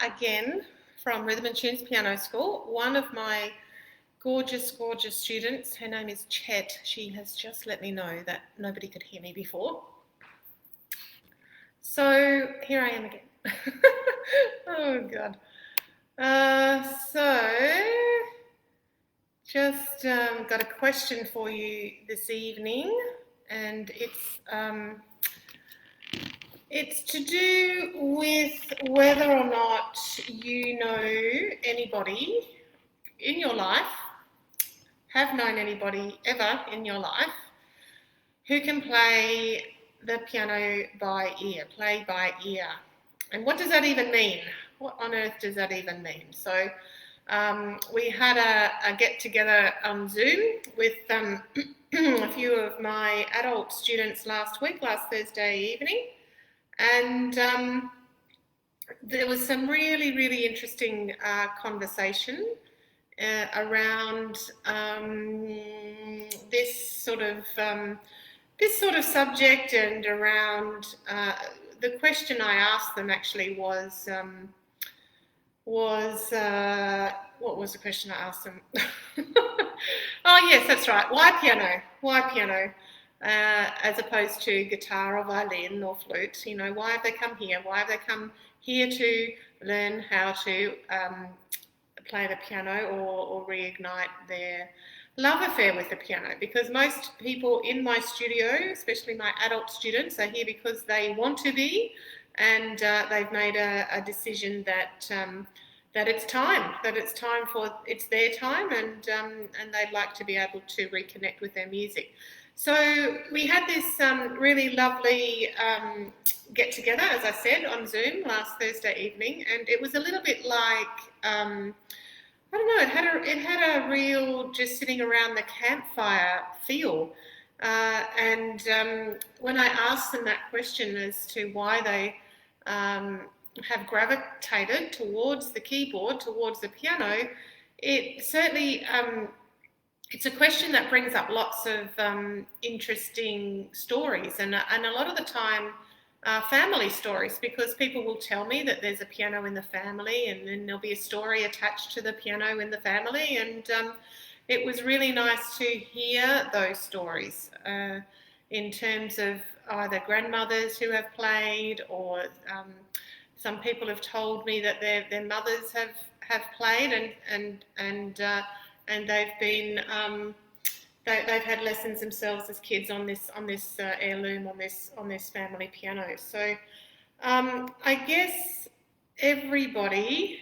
again from Rhythm and Tunes Piano School. One of my gorgeous, gorgeous students, her name is Chet. She has just let me know that nobody could hear me before. So here I am again. Oh God. Just got a question for you this evening, and it's to do with whether or not you know anybody in your life, have known anybody ever in your life, who can play the piano by ear, play by ear. And what does that even mean? What on earth does that even mean? So we had a get-together on Zoom with a few of my adult students last Thursday evening, and there was some really, really interesting conversation around this sort of subject, and around the question I asked them actually was what was the question I asked them? Oh yes, that's right. Why piano? Why piano? As opposed to guitar or violin or flute? You know, why have they come here? Why have they come here to learn how to play the piano, or reignite their love affair with the piano? Because most people in my studio, especially my adult students, are here because they want to be, and they've made a decision that it's time for it's their time, and they'd like to be able to reconnect with their music. So we had this really lovely get together, as I said, on Zoom last Thursday evening, and it was a little bit like I don't know, it had a real just sitting around the campfire feel. And when I asked them that question as to why they have gravitated towards the keyboard, towards the piano, it certainly, it's a question that brings up lots of interesting stories, and a lot of the time family stories, because people will tell me that there's a piano in the family, and then there'll be a story attached to the piano in the family, and it was really nice to hear those stories in terms of either grandmothers who have played, or some people have told me that their mothers have played, and they've been they've had lessons themselves as kids on this heirloom, on this family piano. So I guess everybody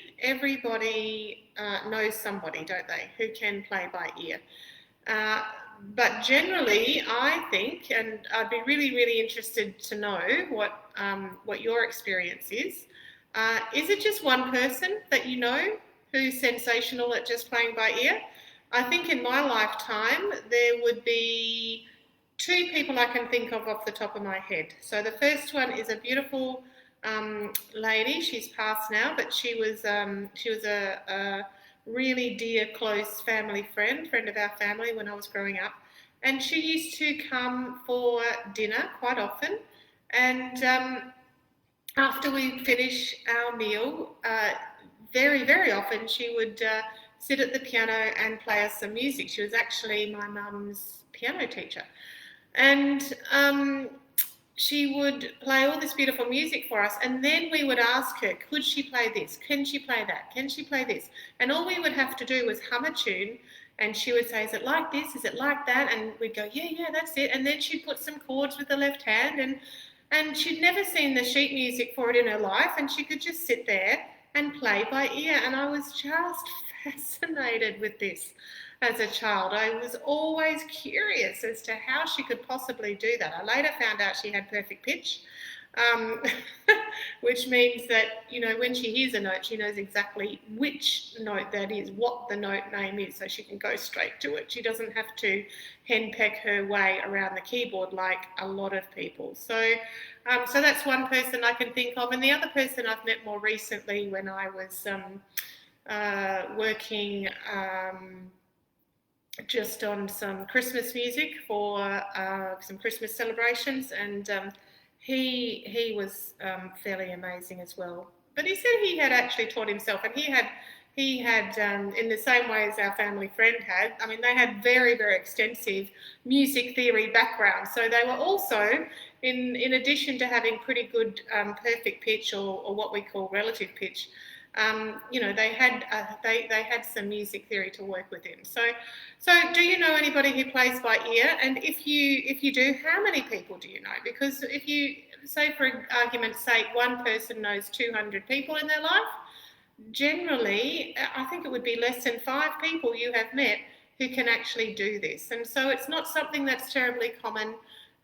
knows somebody, don't they, who can play by ear. But generally, I think, and I'd be really, really interested to know what your experience is. Is it just one person that you know who's sensational at just playing by ear? I think in my lifetime there would be two people I can think of off the top of my head. So the first one is a beautiful lady. She's passed now, but she was a really dear, close family friend of our family when I was growing up, and she used to come for dinner quite often, and after we finish our meal, very, very often she would sit at the piano and play us some music. She was actually my mum's piano teacher, and she would play all this beautiful music for us, and then we would ask her, could she play this? Can she play that? Can she play this? And all we would have to do was hum a tune, and she would say, is it like this? Is it like that? And we'd go, yeah, that's it. And then she'd put some chords with the left hand, and she'd never seen the sheet music for it in her life, and she could just sit there and play by ear. And I was just fascinated with this as a child. I was always curious as to how she could possibly do that. I later found out she had perfect pitch, which means that, you know, when she hears a note, she knows exactly which note that is, what the note name is, so she can go straight to it. She doesn't have to henpeck her way around the keyboard like a lot of people. So that's one person I can think of. And the other person I've met more recently, when I was working just on some Christmas music for some Christmas celebrations, and he was fairly amazing as well. But he said he had actually taught himself, and he had in the same way as our family friend had. I mean, they had very, very extensive music theory background. So they were also, in addition to having pretty good perfect pitch or what we call relative pitch, you know, they had some music theory to work within. So do you know anybody who plays by ear? And if you do, how many people do you know? Because if you say, for argument's sake, one person knows 200 people in their life, generally, I think it would be less than 5 people you have met who can actually do this. And so it's not something that's terribly common.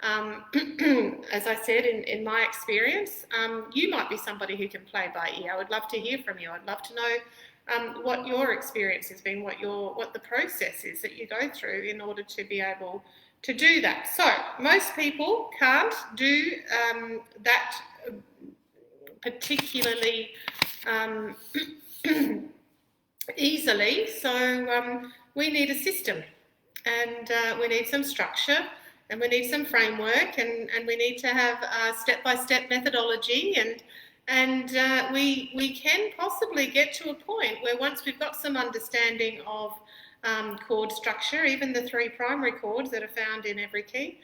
As I said, in my experience, you might be somebody who can play by ear. I would love to hear from you. I'd love to know what your experience has been, what the process is that you go through in order to be able to do that. So most people can't do that particularly easily. So we need a system, and we need some structure, and we need some framework, and we need to have a step-by-step methodology, and we can possibly get to a point where once we've got some understanding of chord structure, even the 3 primary chords that are found in every key,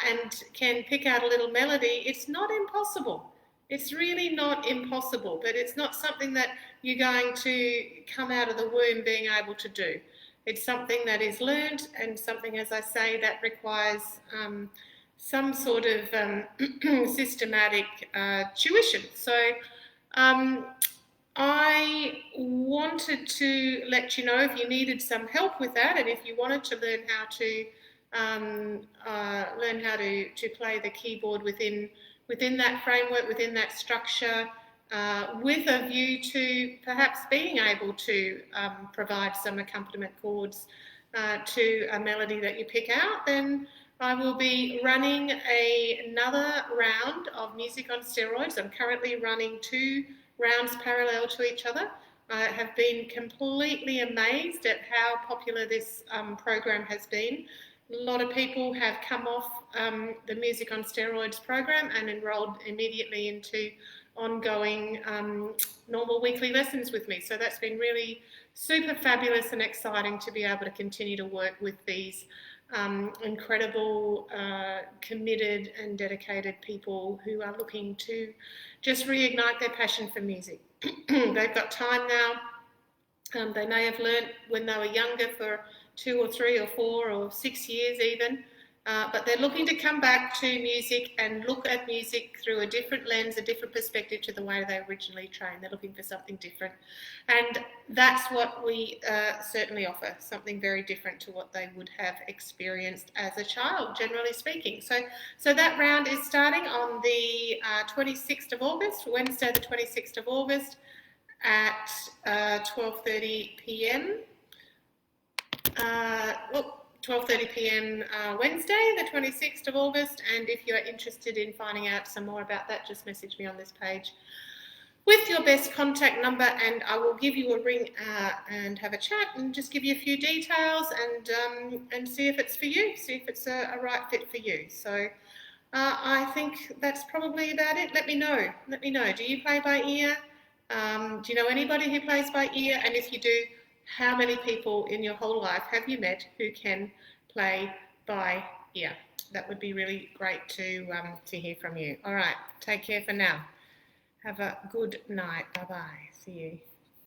and can pick out a little melody, it's not impossible. It's really not impossible, but it's not something that you're going to come out of the womb being able to do. It's something that is learned, and something, as I say, that requires some sort of systematic tuition. So I wanted to let you know if you needed some help with that, and if you wanted to learn how to play the keyboard within that framework, within that structure, with a view to perhaps being able to provide some accompaniment chords to a melody that you pick out, then I will be running another round of Music on Steroids. I'm currently running 2 rounds parallel to each other. I have been completely amazed at how popular this program has been. A lot of people have come off the Music on Steroids program and enrolled immediately into ongoing normal weekly lessons with me. So that's been really super fabulous and exciting to be able to continue to work with these incredible, committed and dedicated people who are looking to just reignite their passion for music. They've got time now. They may have learnt when they were younger for 2 or 3 or 4 or 6 years even, but they're looking to come back to music and look at music through a different lens, a different perspective to the way they originally trained. They're looking for something different, and that's what we certainly offer, something very different to what they would have experienced as a child, generally speaking. So that round is starting on the 26th of August, Wednesday the 26th of August at 12:30 p.m. 12:30 p.m. Wednesday, the 26th of August, and if you're interested in finding out some more about that, just message me on this page with your best contact number, and I will give you a ring and have a chat and just give you a few details and see if it's for you, see if it's a right fit for you. So I think that's probably about it. Let me know. Do you play by ear? Do you know anybody who plays by ear? And if you do, how many people in your whole life have you met who can play by ear? That would be really great to hear from you. All right, take care for now. Have a good night. Bye-bye. See you.